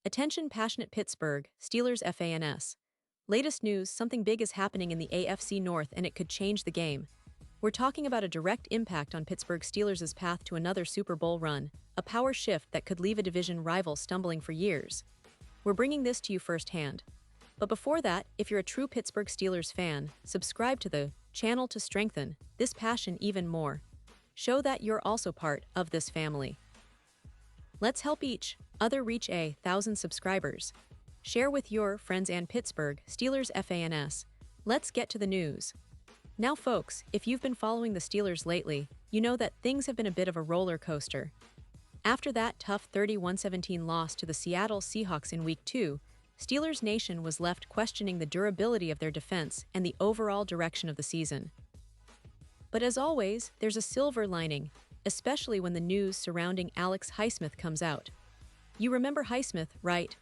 Attention passionate Pittsburgh Steelers fans. Latest news, something big is happening in the AFC North and it could change the game. We're talking about a direct impact on Pittsburgh Steelers' path to another Super Bowl run, a power shift that could leave a division rival stumbling for years. We're bringing this to you firsthand. But before that, if you're a true Pittsburgh Steelers fan, subscribe to the channel to strengthen this passion even more. Show that you're also part of this family. Let's help each other reach 1,000 subscribers. Share with your friends and Pittsburgh Steelers fans. Let's get to the news. Now folks, if you've been following the Steelers lately, you know that things have been a bit of a roller coaster. After that tough 31-17 loss to the Seattle Seahawks in Week 2, Steelers Nation was left questioning the durability of their defense and the overall direction of the season. But as always, there's a silver lining, especially when the news surrounding Highsmith comes out. You remember Highsmith, right?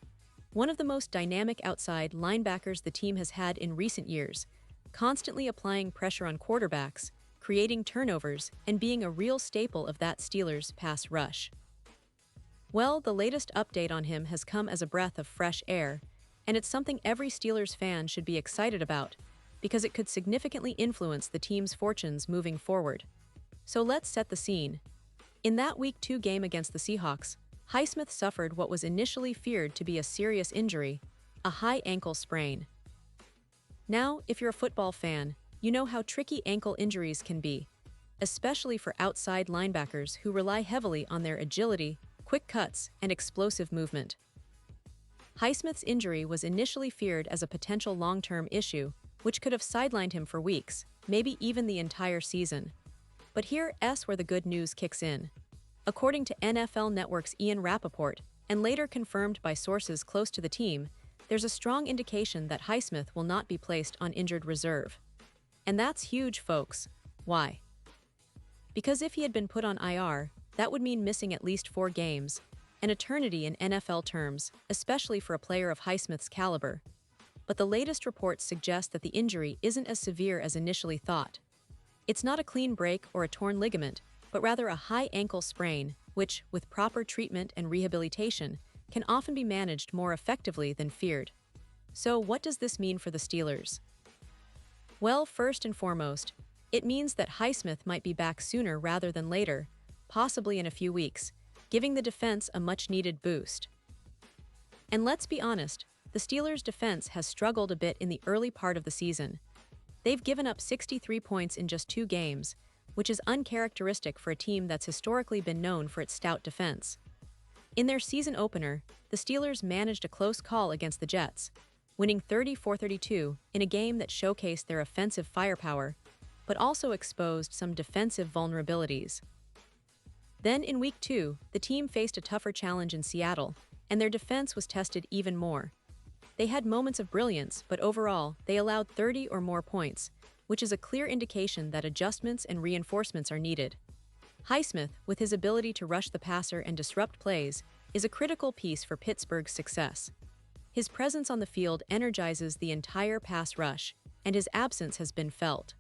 One of the most dynamic outside linebackers the team has had in recent years, constantly applying pressure on quarterbacks, creating turnovers, and being a real staple of that Steelers pass rush. Well, the latest update on him has come as a breath of fresh air, and it's something every Steelers fan should be excited about, because it could significantly influence the team's fortunes moving forward. So let's set the scene. In that Week 2 game against the Seahawks, Highsmith suffered what was initially feared to be a serious injury, a high ankle sprain. Now, if you're a football fan, you know how tricky ankle injuries can be, especially for outside linebackers who rely heavily on their agility, quick cuts, and explosive movement. Highsmith's injury was initially feared as a potential long-term issue, which could have sidelined him for weeks, maybe even the entire season. But here's where the good news kicks in. According to NFL Network's Ian Rappaport, and later confirmed by sources close to the team, there's a strong indication that Highsmith will not be placed on injured reserve. And that's huge, folks. Why? Because if he had been put on IR, that would mean missing at least 4 games, an eternity in NFL terms, especially for a player of Highsmith's caliber. But the latest reports suggest that the injury isn't as severe as initially thought. It's not a clean break or a torn ligament, but rather a high ankle sprain, which, with proper treatment and rehabilitation, can often be managed more effectively than feared. So what does this mean for the Steelers? Well, first and foremost, it means that Highsmith might be back sooner rather than later, possibly in a few weeks, giving the defense a much-needed boost. And let's be honest, the Steelers' defense has struggled a bit in the early part of the season. They've given up 63 points in just 2 games, which is uncharacteristic for a team that's historically been known for its stout defense. In their season opener, the Steelers managed a close call against the Jets, winning 34-32 in a game that showcased their offensive firepower, but also exposed some defensive vulnerabilities. Then in Week 2, the team faced a tougher challenge in Seattle, and their defense was tested even more. They had moments of brilliance, but overall, they allowed 30 or more points, which is a clear indication that adjustments and reinforcements are needed. Highsmith, with his ability to rush the passer and disrupt plays, is a critical piece for Pittsburgh's success. His presence on the field energizes the entire pass rush, and his absence has been felt.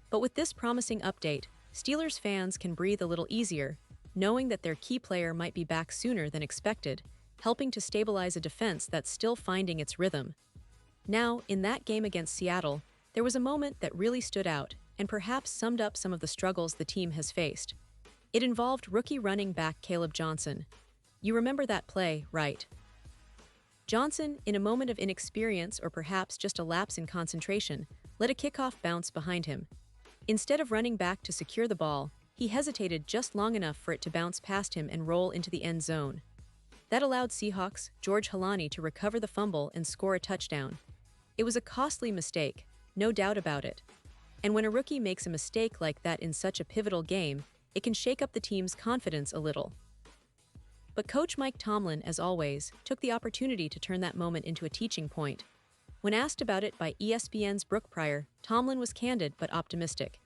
But with this promising update, Steelers fans can breathe a little easier, knowing that their key player might be back sooner than expected, helping to stabilize a defense that's still finding its rhythm. Now, in that game against Seattle, there was a moment that really stood out and perhaps summed up some of the struggles the team has faced. It involved rookie running back Caleb Johnson. You remember that play, right? Johnson, in a moment of inexperience or perhaps just a lapse in concentration, let a kickoff bounce behind him. Instead of running back to secure the ball, he hesitated just long enough for it to bounce past him and roll into the end zone. That allowed Seahawks' George Halani to recover the fumble and score a touchdown. It was a costly mistake, no doubt about it. And when a rookie makes a mistake like that in such a pivotal game, it can shake up the team's confidence a little. But Coach Mike Tomlin, as always, took the opportunity to turn that moment into a teaching point. When asked about it by ESPN's Brooke Pryor, Tomlin was candid but optimistic.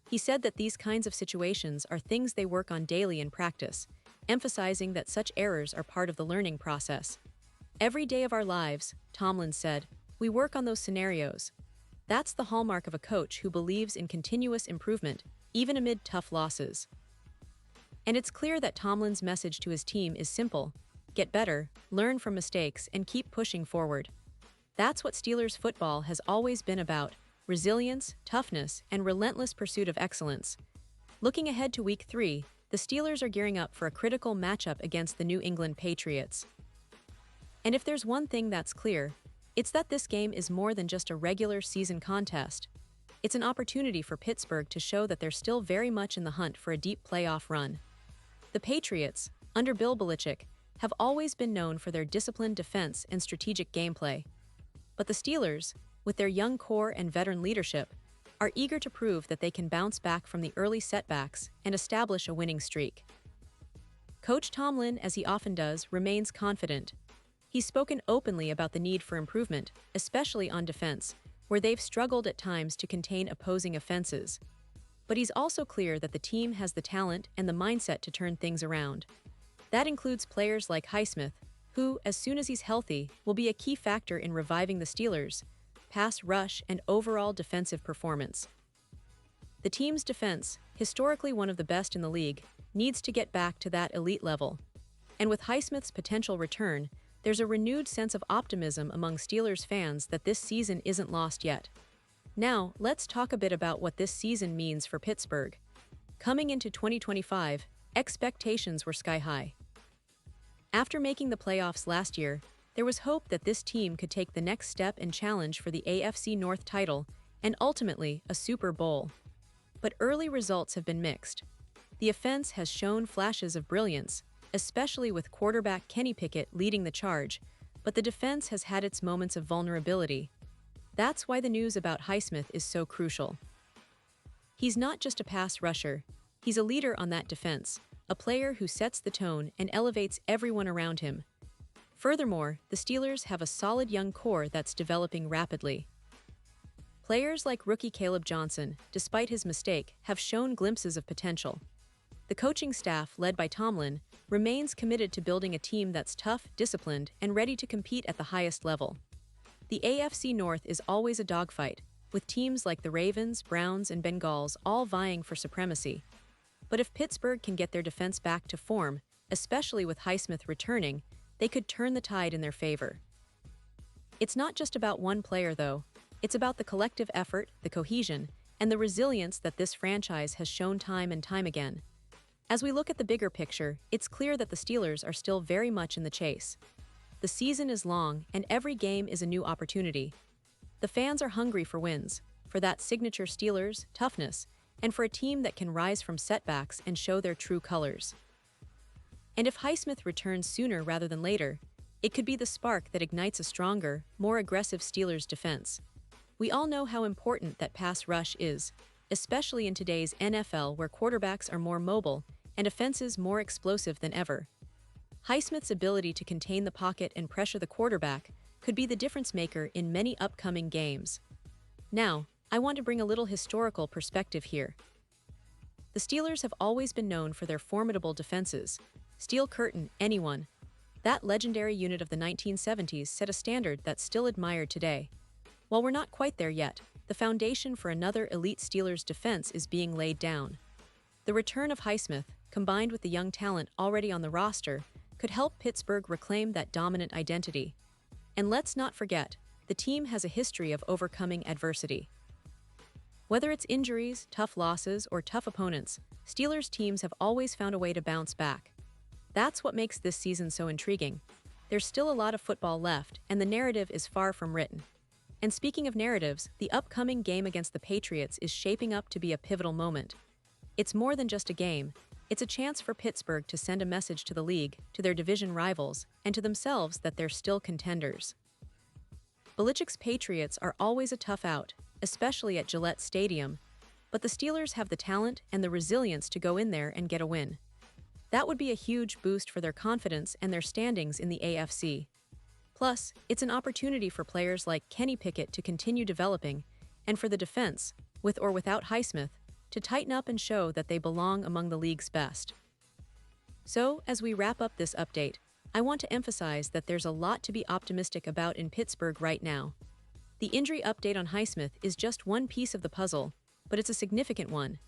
He said that these kinds of situations are things they work on daily in practice, emphasizing that such errors are part of the learning process. Every day of our lives, Tomlin said, we work on those scenarios. That's the hallmark of a coach who believes in continuous improvement, even amid tough losses. And it's clear that Tomlin's message to his team is simple. get better, learn from mistakes, and keep pushing forward. That's what Steelers football has always been about: resilience, toughness, and relentless pursuit of excellence. Looking ahead to Week 3, the Steelers are gearing up for a critical matchup against the New England Patriots. And if there's one thing that's clear, it's that this game is more than just a regular season contest. It's an opportunity for Pittsburgh to show that they're still very much in the hunt for a deep playoff run. The Patriots, under Bill Belichick, have always been known for their disciplined defense and strategic gameplay. But the Steelers, with their young core and veteran leadership, are eager to prove that they can bounce back from the early setbacks and establish a winning streak. Coach Tomlin, as he often does, remains confident. He's spoken openly about the need for improvement, especially on defense, where they've struggled at times to contain opposing offenses. But he's also clear that the team has the talent and the mindset to turn things around. That includes players like Highsmith, who, as soon as he's healthy, will be a key factor in reviving the Steelers' pass rush and overall defensive performance. The team's defense, historically one of the best in the league, needs to get back to that elite level. And with Highsmith's potential return, there's a renewed sense of optimism among Steelers fans that this season isn't lost yet. Now, let's talk a bit about what this season means for Pittsburgh. Coming into 2025, expectations were sky high. After making the playoffs last year, there was hope that this team could take the next step and challenge for the AFC North title and ultimately a Super Bowl. But early results have been mixed. The offense has shown flashes of brilliance, especially with quarterback Kenny Pickett leading the charge, but the defense has had its moments of vulnerability. That's why the news about Highsmith is so crucial. He's not just a pass rusher, he's a leader on that defense, a player who sets the tone and elevates everyone around him. Furthermore, the Steelers have a solid young core that's developing rapidly. Players like rookie Caleb Johnson, despite his mistake, have shown glimpses of potential. The coaching staff, led by Tomlin, remains committed to building a team that's tough, disciplined, and ready to compete at the highest level. The AFC North is always a dogfight, with teams like the Ravens, Browns, and Bengals all vying for supremacy. But if Pittsburgh can get their defense back to form, especially with Highsmith returning, they could turn the tide in their favor. It's not just about one player, though. It's about the collective effort, the cohesion, and the resilience that this franchise has shown time and time again. As we look at the bigger picture, it's clear that the Steelers are still very much in the chase. The season is long, and every game is a new opportunity. The fans are hungry for wins, for that signature Steelers toughness, and for a team that can rise from setbacks and show their true colors. And if Highsmith returns sooner rather than later, it could be the spark that ignites a stronger, more aggressive Steelers defense. We all know how important that pass rush is, especially in today's NFL where quarterbacks are more mobile and offenses more explosive than ever. Highsmith's ability to contain the pocket and pressure the quarterback could be the difference maker in many upcoming games. Now, I want to bring a little historical perspective here. The Steelers have always been known for their formidable defenses. Steel Curtain, anyone. That legendary unit of the 1970s set a standard that's still admired today. While we're not quite there yet, the foundation for another elite Steelers defense is being laid down. The return of Highsmith, combined with the young talent already on the roster, could help Pittsburgh reclaim that dominant identity. And let's not forget, the team has a history of overcoming adversity. Whether it's injuries, tough losses, or tough opponents, Steelers teams have always found a way to bounce back. That's what makes this season so intriguing. There's still a lot of football left, and the narrative is far from written. And speaking of narratives, the upcoming game against the Patriots is shaping up to be a pivotal moment. It's more than just a game. It's a chance for Pittsburgh to send a message to the league, to their division rivals, and to themselves that they're still contenders. Belichick's Patriots are always a tough out, especially at Gillette Stadium, but the Steelers have the talent and the resilience to go in there and get a win. That would be a huge boost for their confidence and their standings in the AFC. Plus, it's an opportunity for players like Kenny Pickett to continue developing, and for the defense, with or without Highsmith, to tighten up and show that they belong among the league's best. So, as we wrap up this update, I want to emphasize that there's a lot to be optimistic about in Pittsburgh right now. The injury update on Highsmith is just one piece of the puzzle, but it's a significant one.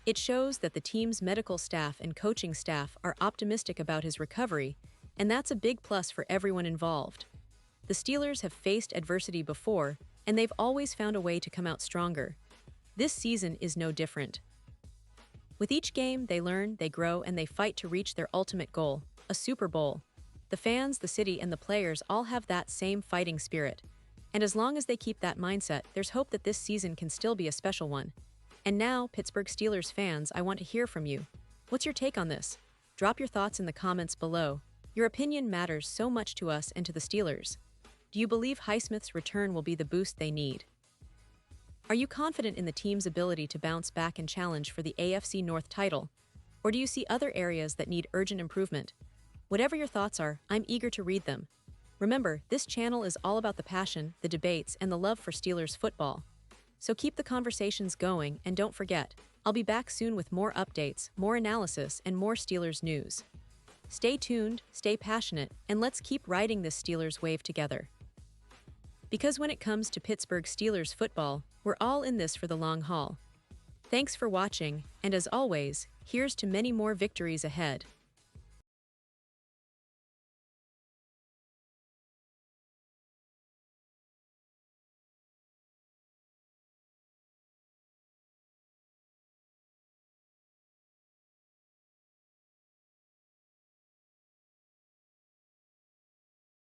It shows that the team's medical staff and coaching staff are optimistic about his recovery, and that's a big plus for everyone involved. The Steelers have faced adversity before, and they've always found a way to come out stronger. This season is no different. With each game, they learn, they grow, and they fight to reach their ultimate goal, a Super Bowl. The fans, the city, and the players all have that same fighting spirit. And as long as they keep that mindset, there's hope that this season can still be a special one. And now, Pittsburgh Steelers fans, I want to hear from you. What's your take on this? Drop your thoughts in the comments below. Your opinion matters so much to us and to the Steelers. Do you believe Highsmith's return will be the boost they need? Are you confident in the team's ability to bounce back and challenge for the AFC North title? Or do you see other areas that need urgent improvement? Whatever your thoughts are, I'm eager to read them. Remember, this channel is all about the passion, the debates, and the love for Steelers football. So keep the conversations going, and don't forget, I'll be back soon with more updates, more analysis, and more Steelers news. Stay tuned, stay passionate, and let's keep riding this Steelers wave together. Because when it comes to Pittsburgh Steelers football, we're all in this for the long haul. Thanks for watching, and as always, here's to many more victories ahead.